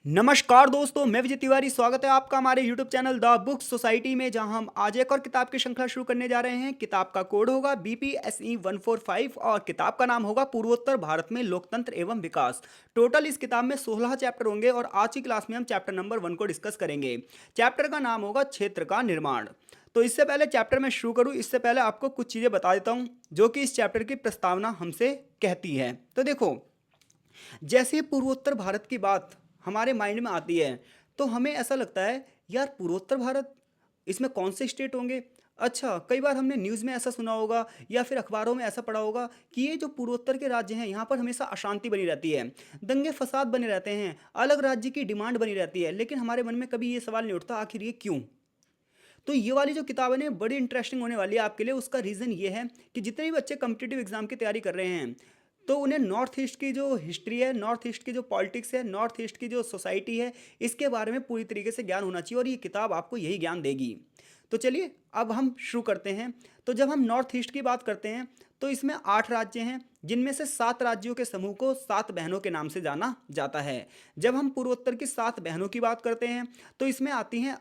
नमस्कार दोस्तों, मैं विजय तिवारी। स्वागत है आपका हमारे YouTube channel the book society में, जहां हम आज एक और किताब की श्रृंखला शुरू करने जा रहे हैं। किताब का कोड होगा BPSE 145 और किताब का नाम होगा पूर्वोत्तर भारत में लोकतंत्र एवं विकास। टोटल इस किताब में 16 चैप्टर होंगे और आज की क्लास में हम चैप्टर नंबर 1 को डिस्कस करेंगे। चैप्टर का नाम होगा क्षेत्र का निर्माण। तो इससे पहले चैप्टर में शुरू करूं, इससे पहले आपको कुछ चीज़ें बता देता हूं जो कि इस चैप्टर की प्रस्तावना हमसे कहती है। तो देखो, जैसे ही पूर्वोत्तर भारत की बात हमारे माइंड में आती है तो हमें ऐसा लगता है, यार पूर्वोत्तर भारत, इसमें कौन से स्टेट होंगे। अच्छा, कई बार हमने न्यूज़ में ऐसा सुना होगा या फिर अखबारों में ऐसा पढ़ा होगा कि ये जो पूर्वोत्तर के राज्य हैं यहाँ पर हमेशा अशांति बनी रहती है, दंगे फसाद बने रहते हैं, अलग राज्य की डिमांड बनी रहती है। लेकिन हमारे मन में कभी ये सवाल नहीं उठता, आखिर ये क्यों। तो ये वाली जो किताब है ना, बड़ी इंटरेस्टिंग होने वाली है आपके लिए। उसका रीज़न ये है कि जितने भी बच्चे कम्पिटिटिव एग्जाम की तैयारी कर रहे हैं तो उन्हें नॉर्थ ईस्ट की जो हिस्ट्री है, नॉर्थ ईस्ट की जो पॉलिटिक्स है, नॉर्थ ईस्ट की जो सोसाइटी है, इसके बारे में पूरी तरीके से ज्ञान होना चाहिए और ये किताब आपको यही ज्ञान देगी। तो चलिए अब हम शुरू करते हैं। तो जब हम नॉर्थ ईस्ट की बात करते हैं तो इसमें 8 राज्य हैं, जिनमें से 7 राज्यों के समूह को 7 बहनों के नाम से जाना जाता है। जब हम पूर्वोत्तर की 7 बहनों की बात करते हैं तो इसमें आती हैं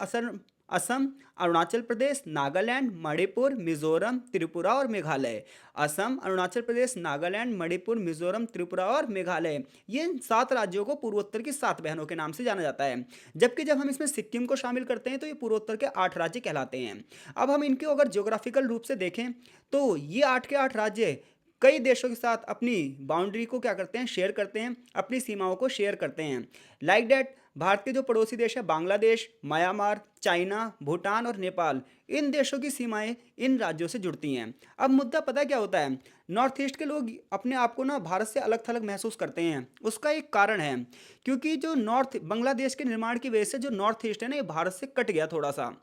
असम, अरुणाचल प्रदेश, नागालैंड, मणिपुर, मिजोरम, त्रिपुरा और मेघालय। असम, अरुणाचल प्रदेश, नागालैंड, मणिपुर, मिजोरम, त्रिपुरा और मेघालय, ये 7 राज्यों को पूर्वोत्तर की 7 बहनों के नाम से जाना जाता है। जबकि जब हम इसमें सिक्किम को शामिल करते हैं तो ये पूर्वोत्तर के 8 राज्य कहलाते हैं। अब हम इनको अगर ज्योग्राफिकल रूप से देखें तो ये 8 के 8 राज्य कई देशों के साथ अपनी बाउंड्री को क्या करते हैं, शेयर करते हैं, अपनी सीमाओं को शेयर करते हैं। लाइक डैट, भारत के जो पड़ोसी देश है बांग्लादेश, म्यांमार, चाइना, भूटान और नेपाल, इन देशों की सीमाएं इन राज्यों से जुड़ती हैं। अब मुद्दा पता है क्या होता है, नॉर्थ ईस्ट के लोग अपने आप को ना भारत से अलग थलग महसूस करते हैं। उसका एक कारण है, क्योंकि जो नॉर्थ बांग्लादेश के निर्माण की वजह से जो नॉर्थ ईस्ट है ना, ये भारत से कट गया थोड़ा सा।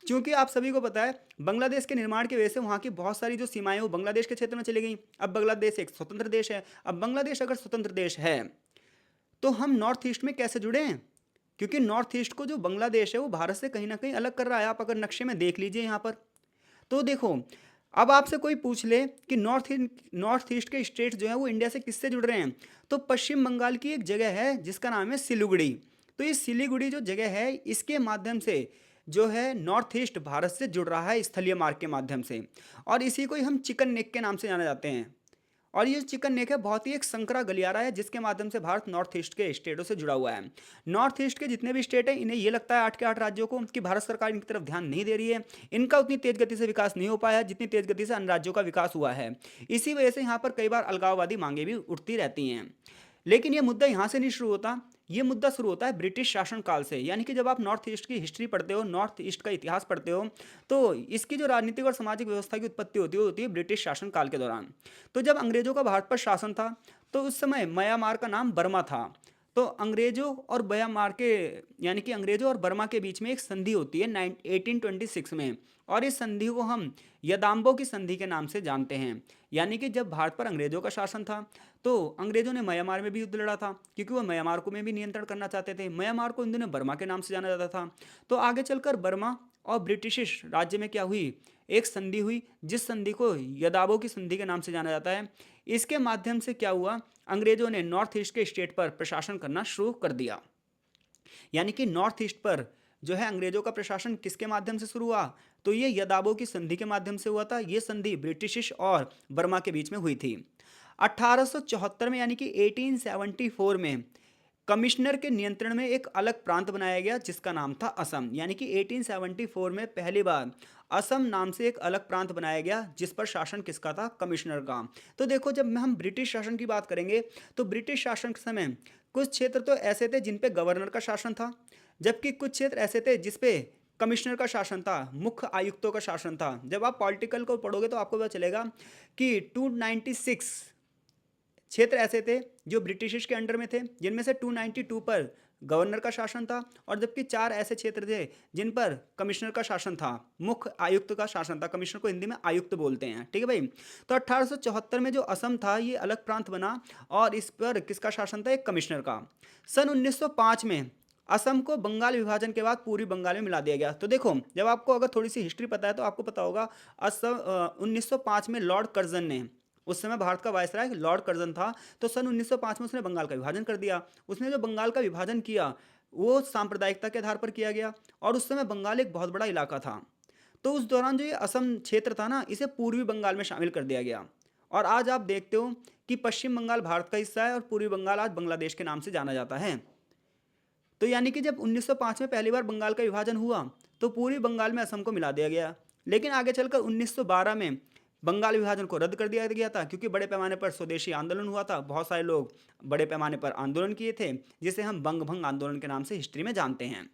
क्योंकि आप सभी को पता है, बांग्लादेश के निर्माण की वजह से वहाँ की बहुत सारी जो सीमाएं वो बांग्लादेश के क्षेत्र में चली गई। अब बांग्लादेश एक स्वतंत्र देश है। अब बांग्लादेश अगर स्वतंत्र देश है तो हम नॉर्थ ईस्ट में कैसे जुड़े हैं, क्योंकि नॉर्थ ईस्ट को जो बांग्लादेश है वो भारत से कहीं ना कहीं अलग कर रहा है। आप अगर नक्शे में देख लीजिए यहाँ पर, तो देखो, अब आपसे कोई पूछ ले कि नॉर्थ ईस्ट के स्टेट जो है वो इंडिया से किससे जुड़ रहे हैं, तो पश्चिम बंगाल की एक जगह है जिसका नाम है सिलीगुड़ी। तो ये सिलीगुड़ी जो जगह है, इसके माध्यम से जो है नॉर्थ ईस्ट भारत से जुड़ रहा है स्थलीय मार्ग के माध्यम से। और इसी को ही हम चिकन नेक के नाम से जाने जाते हैं। और ये चिकन नेक है बहुत ही एक संकरा गलियारा है जिसके माध्यम से भारत नॉर्थ ईस्ट के स्टेटों से जुड़ा हुआ है। नॉर्थ ईस्ट के जितने भी स्टेट हैं, इन्हें ये लगता है 8 के 8 राज्यों को कि भारत सरकार इनकी तरफ ध्यान नहीं दे रही है, इनका उतनी तेज गति से विकास नहीं हो पाया है जितनी तेज गति से अन्य राज्यों का विकास हुआ है। इसी वजह से यहाँ पर कई बार अलगाववादी मांगे भी उठती रहती हैं। लेकिन ये मुद्दा यहाँ से नहीं शुरू होता, ये मुद्दा शुरू होता है ब्रिटिश शासन काल से। यानी कि जब आप नॉर्थ ईस्ट की हिस्ट्री पढ़ते हो, नॉर्थ ईस्ट का इतिहास पढ़ते हो, तो इसकी जो राजनीतिक और सामाजिक व्यवस्था की उत्पत्ति होती है वो होती है ब्रिटिश शासन काल के दौरान। तो जब अंग्रेजों का भारत पर शासन था तो उस समय म्यांमार का नाम बर्मा था। तो अंग्रेजों और म्यांमार के, यानी कि अंग्रेजों और बर्मा के बीच में एक संधि होती है 1826 में, और इस संधि को हम यदाम्बो की संधि के नाम से जानते हैं। यानी कि जब भारत पर अंग्रेजों का शासन था तो अंग्रेजों ने म्यांमार में भी युद्ध लड़ा था, क्योंकि वो म्यांमार को में भी नियंत्रण करना चाहते थे। म्यांमार को इन दिनों बर्मा के नाम से जाना जाता था। तो आगे चलकर बर्मा और ब्रिटिश राज्य में क्या हुई, एक संधि हुई जिस संधि को यदाबो की संधि के नाम से जाना जाता है। इसके माध्यम से क्या हुआ, अंग्रेजों ने नॉर्थ ईस्ट के स्टेट पर प्रशासन करना शुरू कर दिया। यानी कि नॉर्थ ईस्ट पर जो है अंग्रेजों का प्रशासन किसके माध्यम से शुरू हुआ, तो ये यदाबो की संधि के माध्यम से हुआ था। ये संधि ब्रिटिश और बर्मा के बीच में हुई थी 1874 में, यानी कि 1874 में कमिश्नर के नियंत्रण में एक अलग प्रांत बनाया गया जिसका नाम था असम। यानी कि 1874 में पहली बार असम नाम से एक अलग प्रांत बनाया गया जिस पर शासन किसका था, कमिश्नर का। तो देखो, जब हम ब्रिटिश शासन की बात करेंगे तो ब्रिटिश शासन के समय कुछ क्षेत्र तो ऐसे थे जिन पे गवर्नर का शासन था, जबकि कुछ क्षेत्र ऐसे थे जिस पे कमिश्नर का शासन था, मुख्य आयुक्तों का शासन था। जब आप पॉलिटिकल को पढ़ोगे तो आपको पता चलेगा कि 296 क्षेत्र ऐसे थे जो ब्रिटिश के अंडर में थे, जिनमें से 292 पर गवर्नर का शासन था, और जबकि 4 ऐसे क्षेत्र थे जिन पर कमिश्नर का शासन था, मुख्य आयुक्त का शासन था। कमिश्नर को हिंदी में आयुक्त बोलते हैं, ठीक है भाई। तो 1874 में जो असम था ये अलग प्रांत बना और इस पर किसका शासन था, एक कमिश्नर का। सन 1905 में असम को बंगाल विभाजन के बाद पूरी बंगाल में मिला दिया गया। तो देखो, जब आपको अगर थोड़ी सी हिस्ट्री पता है तो आपको पता होगा असम 1905 में लॉर्ड कर्जन ने, उस समय भारत का वायसराय लॉर्ड कर्जन था, तो सन 1905 में उसने बंगाल का विभाजन कर दिया। उसने जो बंगाल का विभाजन किया वो सांप्रदायिकता के आधार पर किया गया और उस समय बंगाल एक बहुत बड़ा इलाका था। तो उस दौरान जो ये असम क्षेत्र था ना, इसे पूर्वी बंगाल में शामिल कर दिया गया। और आज आप देखते हो कि पश्चिम बंगाल भारत का हिस्सा है और पूर्वी बंगाल आज बांग्लादेश के नाम से जाना जाता है। तो यानी कि जब 1905 में पहली बार बंगाल का विभाजन हुआ तो पूर्वी बंगाल में असम को मिला दिया गया। लेकिन आगे चलकर 1912 में बंगाल विभाजन को रद्द कर दिया गया था, क्योंकि बड़े पैमाने पर स्वदेशी आंदोलन हुआ था। बहुत सारे लोग बड़े पैमाने पर आंदोलन किए थे, जिसे हम बंग भंग आंदोलन के नाम से हिस्ट्री में जानते हैं।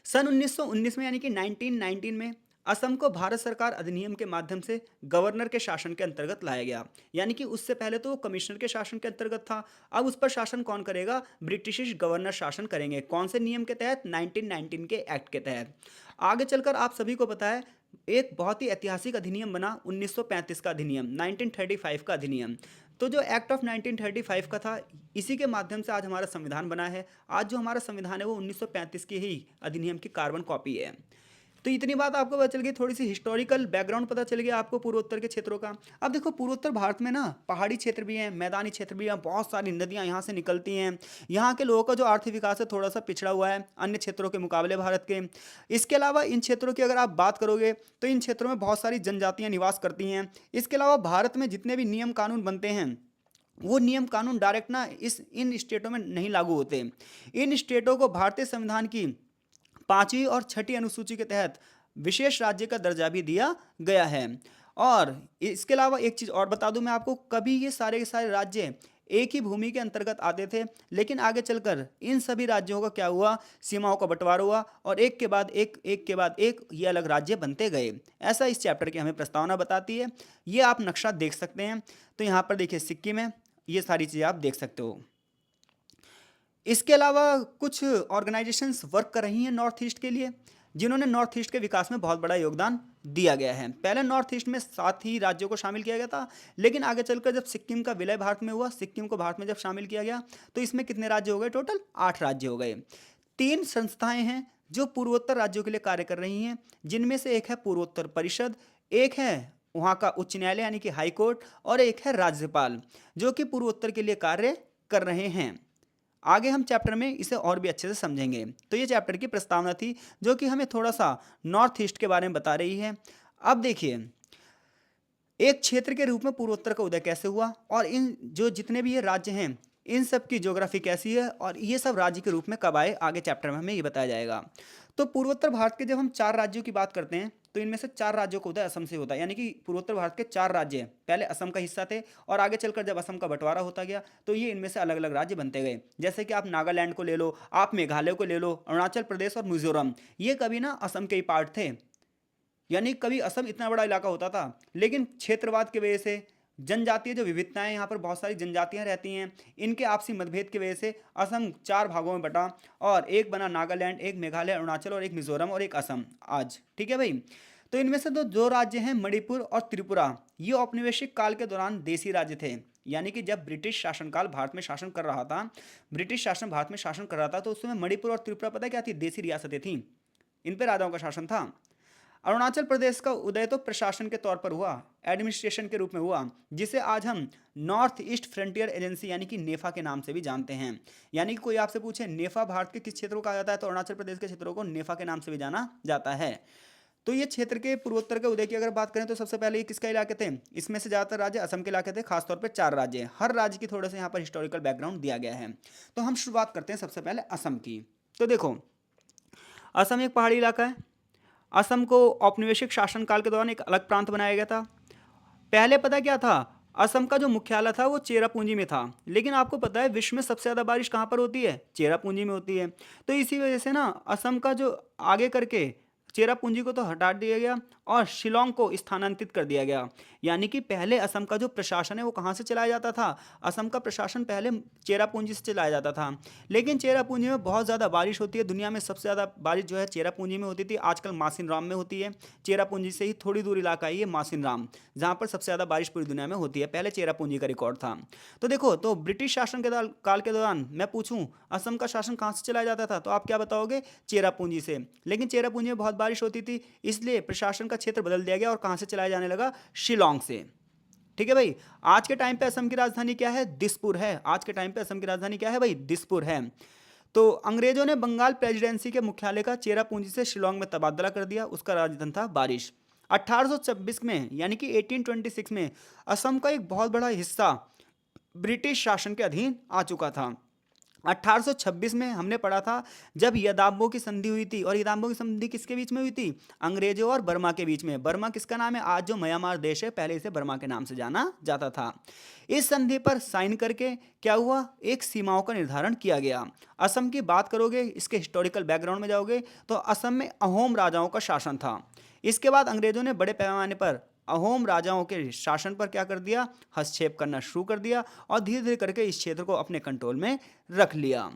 सन 1919 में यानी कि 1919 में असम को भारत सरकार अधिनियम के माध्यम से गवर्नर के शासन के अंतर्गत लाया गया। यानी कि उससे पहले तो वो कमिश्नर के शासन के अंतर्गत था। अब उस पर शासन कौन करेगा? ब्रिटिश गवर्नर शासन करेंगे। कौन से नियम के तहत? 1919 के एक्ट के तहत। आगे चलकर आप सभी को पता है एक बहुत ही ऐतिहासिक अधिनियम बना 1935 का अधिनियम, 1935 का अधिनियम। तो जो एक्ट ऑफ 1935 का था, इसी के माध्यम से आज हमारा संविधान बना है। आज जो हमारा संविधान है वो 1935 की ही अधिनियम की कार्बन कॉपी है। तो इतनी बात आपको पता चल गई, थोड़ी सी हिस्टोरिकल बैकग्राउंड पता चल गया आपको पूर्वोत्तर के क्षेत्रों का। अब देखो, पूर्वोत्तर भारत में ना पहाड़ी क्षेत्र भी हैं, मैदानी क्षेत्र भी हैं, बहुत सारी नदियां यहाँ से निकलती हैं। यहाँ के लोगों का जो आर्थिक विकास है थोड़ा सा पिछड़ा हुआ है अन्य क्षेत्रों के मुकाबले भारत के। इसके अलावा इन क्षेत्रों की अगर आप बात करोगे तो इन क्षेत्रों में बहुत सारी जनजातियाँ निवास करती हैं। इसके अलावा भारत में जितने भी नियम कानून बनते हैं वो नियम कानून डायरेक्ट ना इन स्टेटों में नहीं लागू होते। इन स्टेटों को भारतीय संविधान की 5वीं और 6ठी अनुसूची के तहत विशेष राज्य का दर्जा भी दिया गया है। और इसके अलावा एक चीज़ और बता दूं मैं आपको, कभी ये सारे के सारे राज्य एक ही भूमि के अंतर्गत आते थे, लेकिन आगे चलकर इन सभी राज्यों का क्या हुआ? सीमाओं का बंटवारा हुआ और एक के बाद एक ये अलग राज्य बनते गए। ऐसा इस चैप्टर की हमें प्रस्तावना बताती है। ये आप नक्शा देख सकते हैं। तो यहाँ पर देखिए सिक्किम है, ये सारी चीज़ें आप देख सकते हो। इसके अलावा कुछ ऑर्गेनाइजेशंस वर्क कर रही हैं नॉर्थ ईस्ट के लिए, जिन्होंने नॉर्थ ईस्ट के विकास में बहुत बड़ा योगदान दिया गया है। पहले नॉर्थ ईस्ट में 7 ही राज्यों को शामिल किया गया था, लेकिन आगे चलकर जब सिक्किम का विलय भारत में हुआ, सिक्किम को भारत में जब शामिल किया गया तो इसमें कितने राज्य हो गए? टोटल 8 राज्य हो गए। 3 संस्थाएं हैं जो पूर्वोत्तर राज्यों के लिए कार्य कर रही हैं, जिनमें से एक है पूर्वोत्तर परिषद, एक है वहाँ का उच्च न्यायालय यानी कि हाई कोर्ट, और एक है राज्यपाल, जो कि पूर्वोत्तर के लिए कार्य कर रहे हैं। आगे हम चैप्टर में इसे और भी अच्छे से समझेंगे। तो ये चैप्टर की प्रस्तावना थी जो कि हमें थोड़ा सा नॉर्थ ईस्ट के बारे में बता रही है। अब देखिए, एक क्षेत्र के रूप में पूर्वोत्तर का उदय कैसे हुआ और इन जो जितने भी ये राज्य हैं इन सब की ज्योग्राफी कैसी है और ये सब राज्य के रूप में कब आए, आगे चैप्टर में हमें ये बताया जाएगा। तो पूर्वोत्तर भारत के जब हम 4 राज्यों की बात करते हैं तो इनमें से 4 राज्यों का उदय असम से होता है। यानी कि पूर्वोत्तर भारत के 4 राज्य पहले असम का हिस्सा थे और आगे चलकर जब असम का बंटवारा होता गया तो ये इनमें से अलग अलग राज्य बनते गए। जैसे कि आप नागालैंड को ले लो, आप मेघालय को ले लो, अरुणाचल प्रदेश और मिजोरम, ये कभी ना असम के ही पार्ट थे। यानी कभी असम इतना बड़ा इलाका होता था, लेकिन क्षेत्रवाद की वजह से जनजातीय जो विविधताएं, यहाँ पर बहुत सारी जनजातियां रहती हैं, इनके आपसी मतभेद की वजह से असम 4 भागों में बटा और एक बना नागालैंड, एक मेघालय, अरुणाचल और एक मिजोरम और एक असम आज। ठीक है भाई। तो इनमें से दो राज्य हैं मणिपुर और त्रिपुरा। ये औपनिवेशिक काल के दौरान देसी राज्य थे। यानी कि जब ब्रिटिश शासनकाल भारत में शासन कर रहा था, ब्रिटिश शासन भारत में शासन कर रहा था, तो उस समय मणिपुर और त्रिपुरा पता क्या थी? देसी रियासतें थीं। इन पर राजाओं का शासन था। अरुणाचल प्रदेश का उदय तो प्रशासन के तौर पर हुआ, एडमिनिस्ट्रेशन के रूप में हुआ, जिसे आज हम नॉर्थ ईस्ट फ्रंटियर एजेंसी यानी कि नेफा के नाम से भी जानते हैं। यानी कि कोई आपसे पूछे नेफा भारत के किस क्षेत्रों का जाता है, तो अरुणाचल प्रदेश के क्षेत्रों को नेफा के नाम से भी जाना जाता है। तो ये क्षेत्र के पूर्वोत्तर के उदय की अगर बात करें तो सबसे पहले ये किसका इलाके थे? इसमें से ज़्यादातर राज्य असम के इलाके थे, खासतौर पर 4 राज्य। हर राज्य की थोड़े से यहाँ पर हिस्टोरिकल बैकग्राउंड दिया गया है। तो हम शुरुआत करते हैं सबसे पहले असम की। तो देखो, असम एक पहाड़ी इलाका है। असम को औपनिवेशिक शासनकाल के दौरान एक अलग प्रांत बनाया गया था। पहले पता क्या था? असम का जो मुख्यालय था वो चेरापूंजी में था। लेकिन आपको पता है विश्व में सबसे ज़्यादा बारिश कहाँ पर होती है? चेरापूंजी में होती है। तो इसी वजह से ना असम का जो आगे करके चेरापूंजी को तो हटा दिया गया और शिलोंग को स्थानांतरित कर दिया गया। यानी कि पहले असम का जो प्रशासन है वो कहाँ से चलाया जाता था? असम का प्रशासन पहले चेरापूंजी से चलाया जाता था। लेकिन चेरापूंजी में बहुत ज़्यादा बारिश होती है। दुनिया में सबसे ज़्यादा बारिश जो है चेरापूंजी में होती थी, आजकल मासिन राम में होती है। चेरापूंजी से ही थोड़ी दूर इलाका है ये मासिन राम, जहाँ पर सबसे ज़्यादा बारिश पूरी दुनिया में होती है। पहले चेरापूंजी का रिकॉर्ड था। तो देखो, तो ब्रिटिश शासन के काल के दौरान मैं पूछूं असम का शासन कहाँ से चलाया जाता था, तो आप क्या बताओगे? चेरापूंजी से। लेकिन चेरापूंजी में बहुत बारिश होती थी, इसलिए प्रशासन का क्षेत्र बदल दिया गया और कहाँ से चलाया जाने लगा? शिलोंग से। ठीक है भाई। आज के टाइम पे असम की राजधानी क्या है? दिसपुर है। आज के टाइम पे असम की राजधानी क्या है भाई? दिसपुर है। तो अंग्रेजों ने बंगाल प्रेसिडेंसी के मुख्यालय का चेरापूंजी से शिलोंग में तबादला कर दिया। उसका राजधानी था बारिश। 1826 में यानी कि 1826 में असम का एक बहुत बड़ा हिस्सा ब्रिटिश शासन के अधीन आ चुका था। 1826 में हमने पढ़ा था जब यादाम्बो की संधि हुई थी, और यादाम्बो की संधि किसके बीच में हुई थी? अंग्रेजों और बर्मा के बीच में। बर्मा किसका नाम है? आज जो म्यांमार देश है, पहले इसे बर्मा के नाम से जाना जाता था। इस संधि पर साइन करके क्या हुआ? एक सीमाओं का निर्धारण किया गया। असम की बात करोगे, इसके हिस्टोरिकल बैकग्राउंड में जाओगे तो असम में अहोम राजाओं का शासन था। इसके बाद अंग्रेजों ने बड़े पैमाने पर अहोम राजाओं के शासन पर क्या कर दिया? हस्तक्षेप करना शुरू कर दिया, और धीरे धीरे करके इस क्षेत्र को अपने कंट्रोल में रख लिया।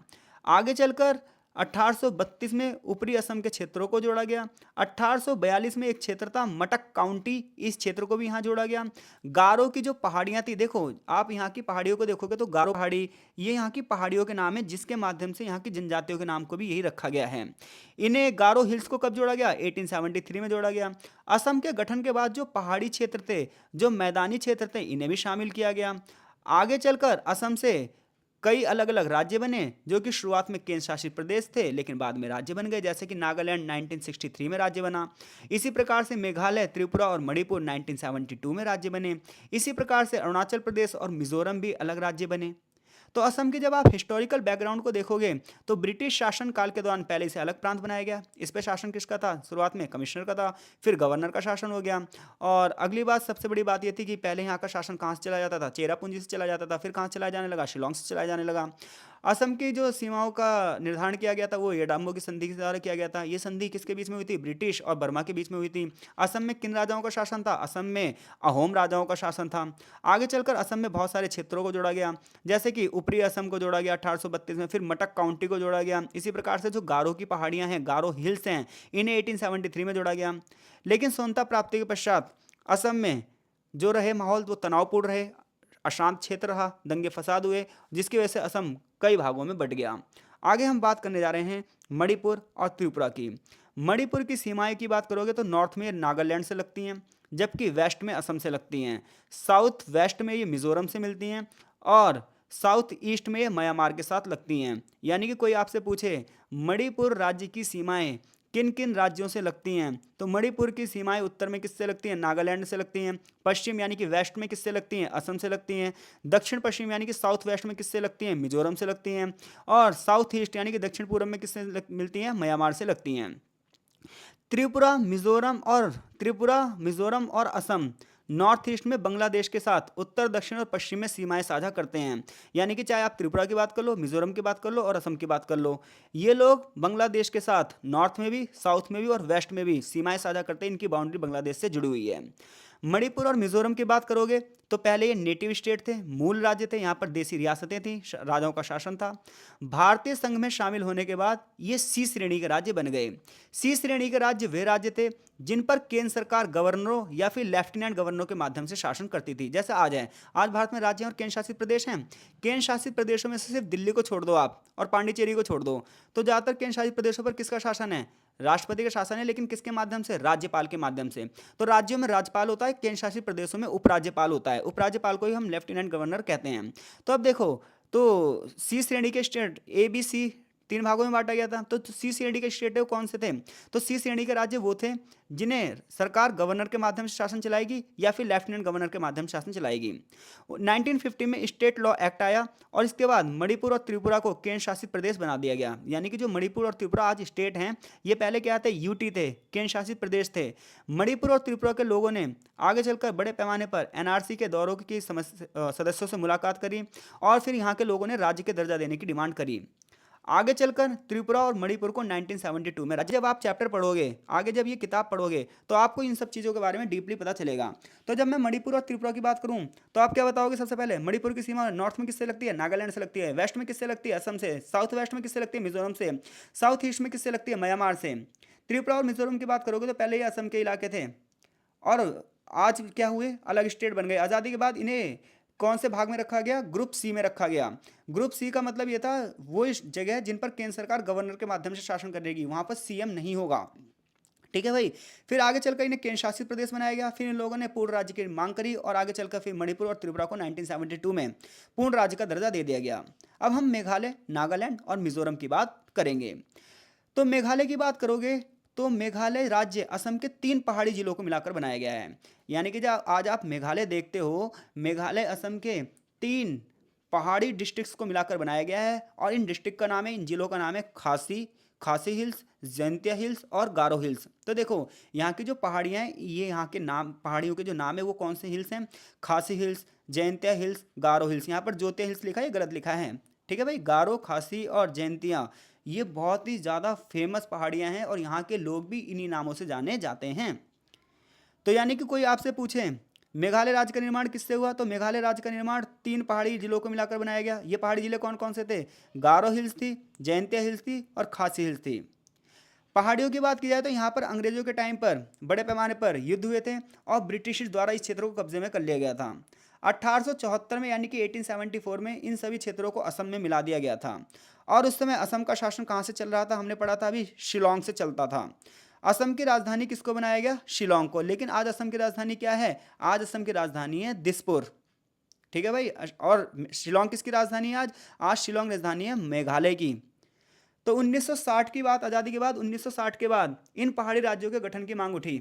आगे चलकर 1832 में ऊपरी असम के क्षेत्रों को जोड़ा गया। 1842 में एक क्षेत्र था मटक काउंटी, इस क्षेत्र को भी यहाँ जोड़ा गया। गारो की जो पहाड़ियाँ थी, देखो आप यहाँ की पहाड़ियों को देखोगे तो गारो पहाड़ी, ये यहाँ की पहाड़ियों के नाम है, जिसके माध्यम से यहाँ की जनजातियों के नाम को भी यही रखा गया है। इन्हें गारो हिल्स को कब जोड़ा गया? 1873 में जोड़ा गया। असम के गठन के बाद जो पहाड़ी क्षेत्र थे, जो मैदानी क्षेत्र थे, इन्हें भी शामिल किया गया। आगे चलकर असम से कई अलग अलग राज्य बने, जो कि शुरुआत में केंद्र शासित प्रदेश थे लेकिन बाद में राज्य बन गए, जैसे कि नागालैंड 1963 में राज्य बना। इसी प्रकार से मेघालय, त्रिपुरा और मणिपुर 1972 में राज्य बने। इसी प्रकार से अरुणाचल प्रदेश और मिजोरम भी अलग राज्य बने। तो असम की जब आप हिस्टोरिकल बैकग्राउंड को देखोगे तो ब्रिटिश शासन काल के दौरान पहले इसे अलग प्रांत बनाया गया। इस पे शासन किसका था? शुरुआत में कमिश्नर का था, फिर गवर्नर का शासन हो गया। और अगली बात, सबसे बड़ी बात यह थी कि पहले यहाँ का शासन कहाँ से चला जाता था? चेरापूंजी से चला जाता था, फिर कहाँ चला जाने लगा? शिलोंग से चला जाने लगा। असम की जो सीमाओं का निर्धारण किया गया था वो यादाम्बो की संधि के द्वारा किया गया था। ये संधि किसके बीच में हुई थी? ब्रिटिश और बर्मा के बीच में हुई थी। असम में किन राजाओं का शासन था? असम में अहोम राजाओं का शासन था। आगे चलकर असम में बहुत सारे क्षेत्रों को जोड़ा गया, जैसे कि ऊपरी असम को जोड़ा गया 1832 में, फिर मटक काउंटी को जोड़ा गया। इसी प्रकार से जो गारो की पहाड़ियां हैं, गारो हिल्स हैं, इन्हें 1873 में जोड़ा गया। लेकिन स्वतंत्रता प्राप्ति के पश्चात असम में जो रहे माहौल वो तनावपूर्ण रहे, अशांत क्षेत्र रहा, दंगे फसाद हुए, जिसकी वजह से असम कई भागों में बंट गया। आगे हम बात करने जा रहे हैं मणिपुर और त्रिपुरा की। मणिपुर की सीमाएं की बात करोगे तो नॉर्थ में ये नागालैंड से लगती हैं, जबकि वेस्ट में असम से लगती हैं। साउथ वेस्ट में ये मिजोरम से मिलती हैं, और साउथ ईस्ट में ये म्यांमार के साथ लगती हैं। यानी कि कोई आपसे पूछे मणिपुर राज्य की सीमाएं किन किन राज्यों से लगती हैं, तो मणिपुर की सीमाएं उत्तर में किससे लगती हैं? नागालैंड से लगती हैं। पश्चिम यानी कि वेस्ट में किससे लगती हैं? असम से लगती हैं। दक्षिण पश्चिम यानी कि साउथ वेस्ट में किससे लगती हैं? मिजोरम से लगती हैं। और साउथ ईस्ट यानी कि दक्षिण पूर्व में किससे मिलती हैं? म्यांमार से लगती हैं। त्रिपुरा, मिजोरम और असम नॉर्थ ईस्ट में बांग्लादेश के साथ उत्तर, दक्षिण और पश्चिम में सीमाएं साझा करते हैं। यानी कि चाहे आप त्रिपुरा की बात कर लो, मिजोरम की बात कर लो और असम की बात कर लो, ये लोग बांग्लादेश के साथ नॉर्थ में भी, साउथ में भी और वेस्ट में भी सीमाएं साझा करते हैं। इनकी बाउंड्री बांग्लादेश से जुड़ी हुई है। मणिपुर और मिजोरम की बात करोगे तो पहले ये नेटिव स्टेट थे, मूल राज्य थे, यहाँ पर देसी रियासतें थीं, राजाओं का शासन था। भारतीय संघ में शामिल होने के बाद ये सी श्रेणी के राज्य बन गए। सी श्रेणी के राज्य वे राज्य थे जिन पर केंद्र सरकार गवर्नरों या फिर लेफ्टिनेंट गवर्नरों के माध्यम से शासन करती थी। जैसे आज भारत में राज्य और केंद्र शासित प्रदेश हैं। केंद्र शासित प्रदेशों में से सिर्फ दिल्ली को छोड़ दो आप, और पांडिचेरी को छोड़ दो, तो ज़्यादातर केंद्र शासित प्रदेशों पर किसका शासन है? राष्ट्रपति का शासन है, लेकिन किसके माध्यम से? राज्यपाल के माध्यम से। तो राज्यों में राज्यपाल होता है, केंद्र शासित प्रदेशों में उपराज्यपाल होता है। उपराज्यपाल को ही हम लेफ्टिनेंट गवर्नर कहते हैं। तो अब देखो, तो सी श्रेणी के स्टेट ए बी सी तीन भागों में बांटा गया था। तो सी श्रेणी के स्टेट है कौन से थे? तो सी श्रेणी के राज्य वो थे जिन्हें सरकार गवर्नर के माध्यम से शासन चलाएगी या फिर लेफ्टिनेंट गवर्नर के माध्यम से शासन चलाएगी। 1950 में स्टेट लॉ एक्ट आया, और इसके बाद मणिपुर और त्रिपुरा को केंद्र शासित प्रदेश बना दिया गया। यानी कि जो मणिपुर और त्रिपुरा आज स्टेट हैं, ये पहले क्या थे? यूटी थे, केंद्र शासित प्रदेश थे। मणिपुर और त्रिपुरा के लोगों ने आगे चलकर बड़े पैमाने पर एनआरसी के दौरों की सदस्यों से मुलाकात करी, और फिर यहाँ के लोगों ने राज्य के दर्जा देने की डिमांड करी। आगे चलकर त्रिपुरा और मणिपुर को 1972 में जब आप चैप्टर पढ़ोगे, आगे जब ये किताब पढ़ोगे, तो आपको इन सब चीज़ों के बारे में डीपली पता चलेगा। तो जब मैं मणिपुर और त्रिपुरा की बात करूं, तो आप क्या बताओगे? सबसे पहले मणिपुर की सीमा नॉर्थ में किससे लगती है? नागालैंड से लगती है। वेस्ट में किससे लगती है? असम से। साउथ वेस्ट में किससे लगती है? मिजोरम से। साउथ ईस्ट में किससे लगती है? म्यांमार से। त्रिपुरा और मिजोरम की बात करोगे तो पहले ये असम के इलाके थे, और आज क्या हुए? अलग स्टेट बन गए। आज़ादी के बाद इन्हें कौन से भाग में रखा गया? ग्रुप सी में रखा गया। ग्रुप सी का मतलब ये था वो इस जगह जिन पर केंद्र सरकार गवर्नर के माध्यम से शासन करेगी, वहां पर सीएम नहीं होगा। ठीक है भाई। फिर आगे चलकर इन्हें केंद्र शासित प्रदेश बनाया गया। फिर इन लोगों ने पूर्ण राज्य की मांग करी और आगे चलकर फिर मणिपुर और त्रिपुरा को 1972 में पूर्ण राज्य का दर्जा दे दिया गया। अब हम मेघालय, नागालैंड और मिजोरम की बात करेंगे। तो मेघालय की बात करोगे तो मेघालय राज्य असम के 3 पहाड़ी जिलों को मिलाकर बनाया गया है। यानी कि जब आज आप मेघालय देखते हो, मेघालय असम के 3 पहाड़ी डिस्ट्रिक्ट्स को मिलाकर बनाया गया है और इन डिस्ट्रिक्ट का नाम है, इन जिलों का नाम है खासी, खासी हिल्स, जैंतिया हिल्स और गारो हिल्स। तो देखो यहाँ की जो पहाड़ियाँ हैं, ये यहाँ के नाम, पहाड़ियों के जो नाम है वो कौन से हिल्स हैं? खासी हिल्स, जैंतिया हिल्स, गारो हिल्स। यहाँ पर जोतिया हिल्स लिखा है, ये गलत लिखा है। ठीक है भाई, गारो, खासी और जैंतिया ये बहुत ही ज़्यादा फेमस पहाड़ियाँ हैं और यहाँ के लोग भी इन्हीं नामों से जाने जाते हैं। तो यानी कि कोई आपसे पूछे मेघालय राज्य का निर्माण किससे हुआ, तो मेघालय राज्य का निर्माण 3 पहाड़ी जिलों को मिलाकर बनाया गया। ये पहाड़ी जिले कौन कौन से थे? गारो हिल्स थी, जैंतिया हिल्स थी और खासी हिल्स थी। पहाड़ियों की बात की जाए तो यहाँ पर अंग्रेजों के टाइम पर बड़े पैमाने पर युद्ध हुए थे और ब्रिटिश द्वारा इस क्षेत्र को कब्जे में कर लिया गया था। 1874 में यानी कि 1874 में इन सभी क्षेत्रों को असम में मिला दिया गया था। और उस समय असम का शासन कहाँ से चल रहा था? हमने पढ़ा था अभी, शिलोंग से चलता था। असम की राजधानी किसको बनाया गया? शिलोंग को। लेकिन आज असम की राजधानी क्या है? आज असम की राजधानी है दिसपुर। ठीक है भाई। और शिलोंग किसकी राजधानी है आज? आज शिलोंग राजधानी है मेघालय की। तो 1960 की बात, आज़ादी के बाद 1960 के बाद इन पहाड़ी राज्यों के गठन की मांग उठी,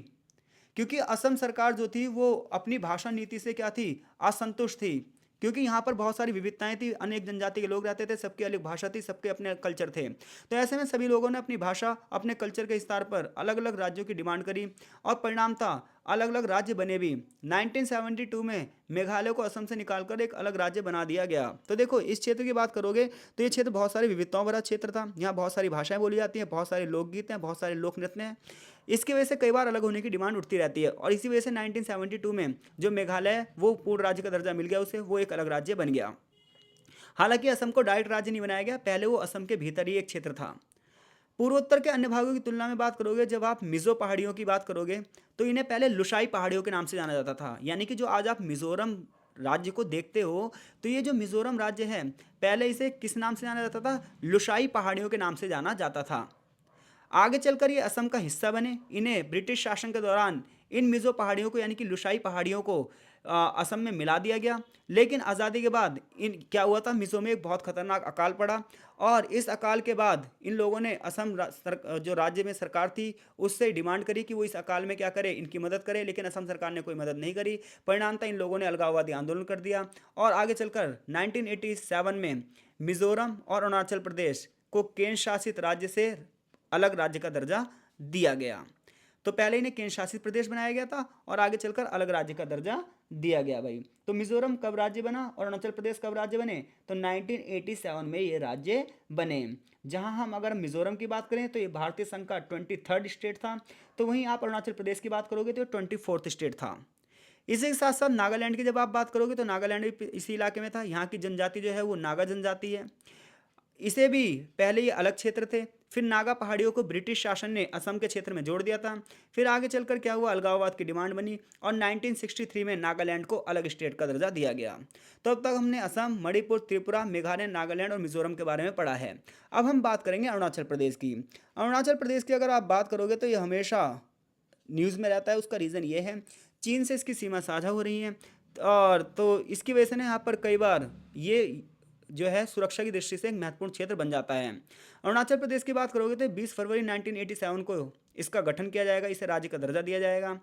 क्योंकि असम सरकार जो थी वो अपनी भाषा नीति से क्या थी? असंतुष्ट थी। क्योंकि यहाँ पर बहुत सारी विविधताएं थी, अनेक जनजाति के लोग रहते थे, सबकी अलग भाषा थी, सबके अपने कल्चर थे। तो ऐसे में सभी लोगों ने अपनी भाषा, अपने कल्चर के विस्तार पर अलग अलग राज्यों की डिमांड करी और परिणाम था अलग अलग राज्य बने भी। 1972 में मेघालय को असम से निकालकर एक अलग राज्य बना दिया गया। तो देखो इस क्षेत्र की बात करोगे तो ये क्षेत्र बहुत सारी विविधताओं भरा क्षेत्र था। यहाँ बहुत सारी भाषाएं बोली जाती हैं, बहुत सारे लोकगीत हैं, बहुत सारे लोक नृत्य हैं। इसकी वजह से कई बार अलग होने की डिमांड उठती रहती है और इसी वजह से 1972 में जो मेघालय है वो पूर्ण राज्य का दर्जा मिल गया उसे, वो एक अलग राज्य बन गया। हालांकि असम को डायरेक्ट राज्य नहीं बनाया गया, पहले वो असम के भीतर ही एक क्षेत्र था। पूर्वोत्तर के अन्य भागों की तुलना में बात करोगे, जब आप मिजो पहाड़ियों की बात करोगे तो इन्हें पहले लुशाई पहाड़ियों के नाम से जाना जाता था। यानी कि जो आज आप मिजोरम राज्य को देखते हो, तो ये जो मिजोरम राज्य है पहले इसे किस नाम से जाना जाता था? लुशाई पहाड़ियों के नाम से जाना जाता था। आगे चलकर ये असम का हिस्सा बने। इन्हें ब्रिटिश शासन के दौरान इन मिजो पहाड़ियों को यानी कि लुशाई पहाड़ियों को असम में मिला दिया गया। लेकिन आज़ादी के बाद इन क्या हुआ था? मिजो में एक बहुत खतरनाक अकाल पड़ा और इस अकाल के बाद इन लोगों ने जो राज्य में सरकार थी उससे डिमांड करी कि वो इस अकाल में क्या करे, इनकी मदद करे। लेकिन असम सरकार ने कोई मदद नहीं करी। परिणामतः इन लोगों ने अलगाववादी आंदोलन कर दिया और आगे चलकर 1987 में मिजोरम और अरुणाचल प्रदेश को केंद्र शासित राज्य से अलग राज्य का दर्जा दिया गया। तो पहले इन्हें केंद्र शासित प्रदेश बनाया गया था और आगे चलकर अलग राज्य का दर्जा दिया गया भाई। तो मिजोरम कब राज्य बना और अरुणाचल प्रदेश कब राज्य बने? तो 1987 में ये राज्य बने। जहां हम अगर मिजोरम की बात करें तो ये भारतीय संघ का 23rd स्टेट था। तो वहीं आप अरुणाचल प्रदेश की बात करोगे तो 24th स्टेट था। इसी के साथ साथ नागालैंड की जब आप बात करोगे तो नागालैंड भी इसी इलाके में था। यहाँ की जनजाति जो है वो नागा जनजाति है। इसे भी पहले ये अलग क्षेत्र थे, फिर नागा पहाड़ियों को ब्रिटिश शासन ने असम के क्षेत्र में जोड़ दिया था। फिर आगे चलकर क्या हुआ? अलगाववाद की डिमांड बनी और 1963 में नागालैंड को अलग स्टेट का दर्जा दिया गया। तो अब तक हमने असम, मणिपुर, त्रिपुरा, मेघालय, नागालैंड और मिजोरम के बारे में पढ़ा है। अब हम बात करेंगे अरुणाचल प्रदेश की। अरुणाचल प्रदेश की अगर आप बात करोगे तो ये हमेशा न्यूज़ में रहता है। उसका रीज़न ये है, चीन से इसकी सीमा साझा हो रही है और तो इसकी वजह से ना यहाँ पर कई बार ये जो है सुरक्षा की दृष्टि से एक महत्वपूर्ण क्षेत्र बन जाता है। अरुणाचल प्रदेश की बात करोगे तो 20 फरवरी 1987 को इसका गठन किया जाएगा, इसे राज्य का दर्जा दिया जाएगा।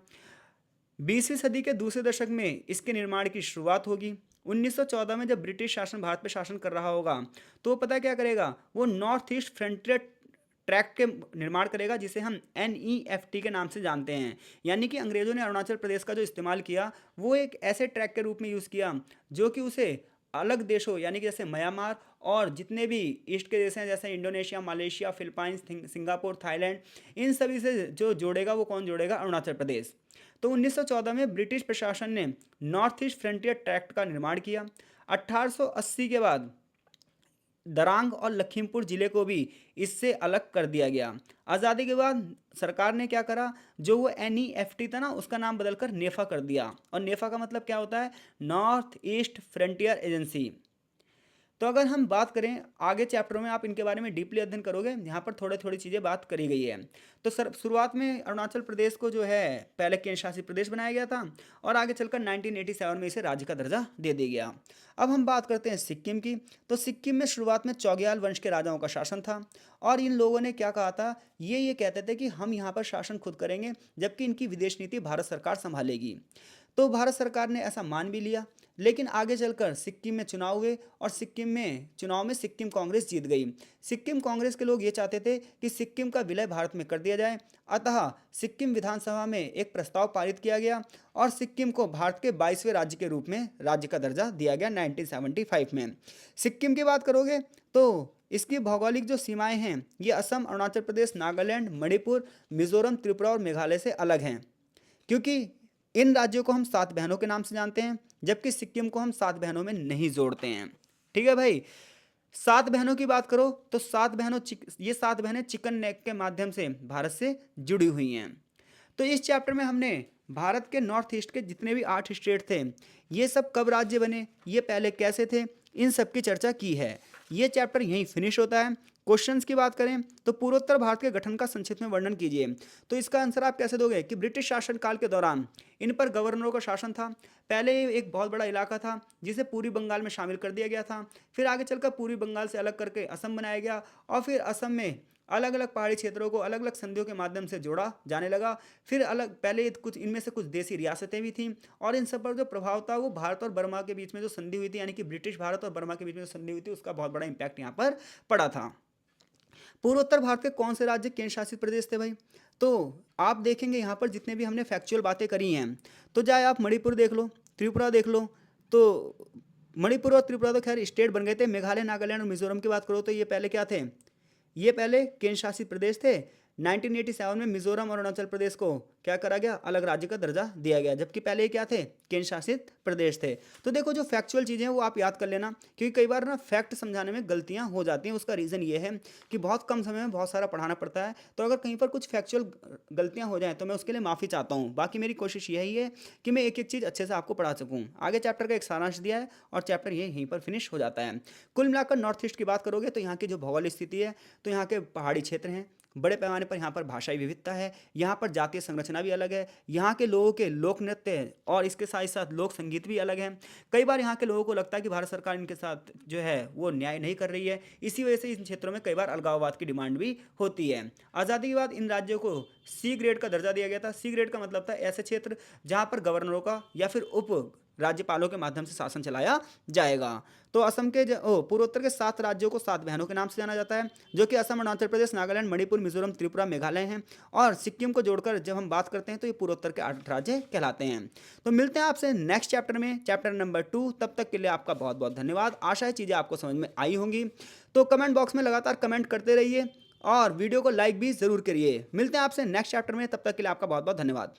20वीं सदी के दूसरे दशक में इसके निर्माण की शुरुआत होगी। 1914 में जब ब्रिटिश शासन भारत पर शासन कर रहा होगा तो पता क्या करेगा? वो नॉर्थ ईस्ट फ्रंटियर ट्रैक्ट के निर्माण करेगा, जिसे हम NEFT के नाम से जानते हैं। यानी कि अंग्रेजों ने अरुणाचल प्रदेश का जो इस्तेमाल किया वो एक ऐसे ट्रैक के रूप में यूज़ किया जो कि उसे अलग देशों यानी कि जैसे म्यांमार और जितने भी ईस्ट के देश हैं जैसे Indonesia, Malaysia, Philippines, Singapore, Thailand, इन सभी से जो जोड़ेगा वो कौन जोड़ेगा? अरुणाचल प्रदेश। तो 1914 में ब्रिटिश प्रशासन ने नॉर्थ ईस्ट फ्रंटियर ट्रैक्ट का निर्माण किया। 1880 के बाद दरांग और लखीमपुर जिले को भी इससे अलग कर दिया गया। आज़ादी के बाद सरकार ने क्या करा? जो वो NEFT था ना उसका नाम बदलकर नेफा कर दिया। और नेफा का मतलब क्या होता है? North east frontier agency. तो अगर हम बात करें आगे चैप्टरों में, आप इनके बारे में डीपली अध्ययन करोगे, यहाँ पर थोड़ी थोड़ी चीज़ें बात करी गई है। तो सर शुरुआत में अरुणाचल प्रदेश को जो है पहले केंद्र शासित प्रदेश बनाया गया था और आगे चलकर 1987 में इसे राज्य का दर्जा दे दिया गया। अब हम बात करते हैं सिक्किम की। तो सिक्किम में शुरुआत में चौग्याल वंश के राजाओं का शासन था और इन लोगों ने क्या कहा था, ये कहते थे कि हम यहाँ पर शासन खुद करेंगे, जबकि इनकी विदेश नीति भारत सरकार संभालेगी। तो भारत सरकार ने ऐसा मान भी लिया, लेकिन आगे चलकर सिक्किम में चुनाव हुए और सिक्किम में चुनाव में सिक्किम कांग्रेस जीत गई। सिक्किम कांग्रेस के लोग ये चाहते थे कि सिक्किम का विलय भारत में कर दिया जाए, अतः सिक्किम विधानसभा में एक प्रस्ताव पारित किया गया और सिक्किम को भारत के 22वें राज्य के रूप में राज्य का दर्जा दिया गया 1975 में। सिक्किम की बात करोगे तो इसकी भौगोलिक जो सीमाएं हैं ये असम, अरुणाचल प्रदेश, नागालैंड, मणिपुर, मिजोरम, त्रिपुरा और मेघालय से अलग हैं, क्योंकि इन राज्यों को हम 7 बहनों के नाम से जानते हैं, जबकि सिक्किम को हम 7 बहनों में नहीं जोड़ते हैं। ठीक है भाई। 7 बहनों की बात करो तो 7 बहनों ये 7 बहनें चिकन नेक के माध्यम से भारत से जुड़ी हुई हैं। तो इस चैप्टर में हमने भारत के नॉर्थ ईस्ट के जितने भी 8 स्टेट थे, ये सब कब राज्य बने, ये पहले कैसे थे, इन सब की चर्चा की है। ये चैप्टर यहीं फिनिश होता है। क्वेश्चंस की बात करें तो पूर्वोत्तर भारत के गठन का संक्षिप्त में वर्णन कीजिए। तो इसका आंसर आप कैसे दोगे कि ब्रिटिश शासनकाल के दौरान इन पर गवर्नरों का शासन था। पहले एक बहुत बड़ा इलाका था जिसे पूर्वी बंगाल में शामिल कर दिया गया था, फिर आगे चलकर पूर्वी बंगाल से अलग करके असम बनाया गया और फिर असम में अलग अलग पहाड़ी क्षेत्रों को अलग अलग संधियों के माध्यम से जोड़ा जाने लगा। फिर अलग पहले कुछ इनमें से कुछ देसी रियासतें भी थीं और इन सब पर जो प्रभाव था वो भारत और बर्मा के बीच में जो संधि हुई थी, यानी कि ब्रिटिश भारत और बर्मा के बीच में जो संधि हुई थी, उसका बहुत बड़ा इंपैक्ट यहाँ पर पड़ा था। पूर्वोत्तर भारत के कौन से राज्य केंद्र शासित प्रदेश थे भाई? तो आप देखेंगे यहाँ पर जितने भी हमने फैक्चुअल बातें करी हैं, तो चाहे आप मणिपुर देख लो, त्रिपुरा देख लो, तो मणिपुर और त्रिपुरा तो खैर स्टेट बन गए थे। मेघालय, नागालैंड और मिजोरम की बात करो तो ये पहले क्या थे, ये पहले केंद्र शासित प्रदेश थे। 1987 में मिजोरम और अरुणाचल प्रदेश को क्या करा गया, अलग राज्य का दर्जा दिया गया, जबकि पहले ये क्या थे, केंद्र शासित प्रदेश थे। तो देखो जो फैक्चुअल चीज़ें हैं वो आप याद कर लेना, क्योंकि कई बार ना फैक्ट समझाने में गलतियां हो जाती हैं। उसका रीज़न ये है कि बहुत कम समय में बहुत सारा पढ़ाना पड़ता है, तो अगर कहीं पर कुछ फैक्चुअल गलतियां हो जाएं तो मैं उसके लिए माफ़ी चाहता हूँ। बाकी मेरी कोशिश यही है कि मैं एक एक चीज़ अच्छे से आपको पढ़ा सकूँ। आगे चैप्टर का एक सारांश दिया है और चैप्टर ये यहीं पर फिनिश हो जाता है। कुल मिलाकर नॉर्थ ईस्ट की बात करोगे तो यहाँ की जो भौगोलिक स्थिति है, तो यहाँ के पहाड़ी क्षेत्र हैं, बड़े पैमाने पर यहाँ पर भाषाई विविधता है, यहाँ पर जातीय संरचना भी अलग है, यहाँ के लोगों के लोक नृत्य और इसके साथ साथ लोक संगीत भी अलग है। कई बार यहाँ के लोगों को लगता है कि भारत सरकार इनके साथ जो है वो न्याय नहीं कर रही है, इसी वजह से इन क्षेत्रों में कई बार अलगाववाद की डिमांड भी होती है। आज़ादी के बाद इन राज्यों को सी ग्रेड का दर्जा दिया गया था। सी ग्रेड का मतलब था ऐसे क्षेत्र जहाँ पर गवर्नरों का या फिर उप राज्यपालों के माध्यम से शासन चलाया जाएगा। तो असम के पूर्वोत्तर के 7 राज्यों को 7 बहनों के नाम से जाना जाता है, जो कि असम, अरुणाचल प्रदेश, नागालैंड, मणिपुर, मिजोरम, त्रिपुरा, मेघालय हैं। और सिक्किम को जोड़कर जब हम बात करते हैं तो ये पूर्वोत्तर के 8 राज्य कहलाते हैं। तो मिलते हैं आपसे नेक्स्ट चैप्टर में, चैप्टर नंबर 2। तब तक के लिए आपका बहुत बहुत धन्यवाद। आशा है चीज़ें आपको समझ में आई होंगी। तो कमेंट बॉक्स में लगातार कमेंट करते रहिए और वीडियो को लाइक भी ज़रूर करिए। मिलते हैं आपसे नेक्स्ट चैप्टर में, तब तक के लिए आपका बहुत बहुत धन्यवाद।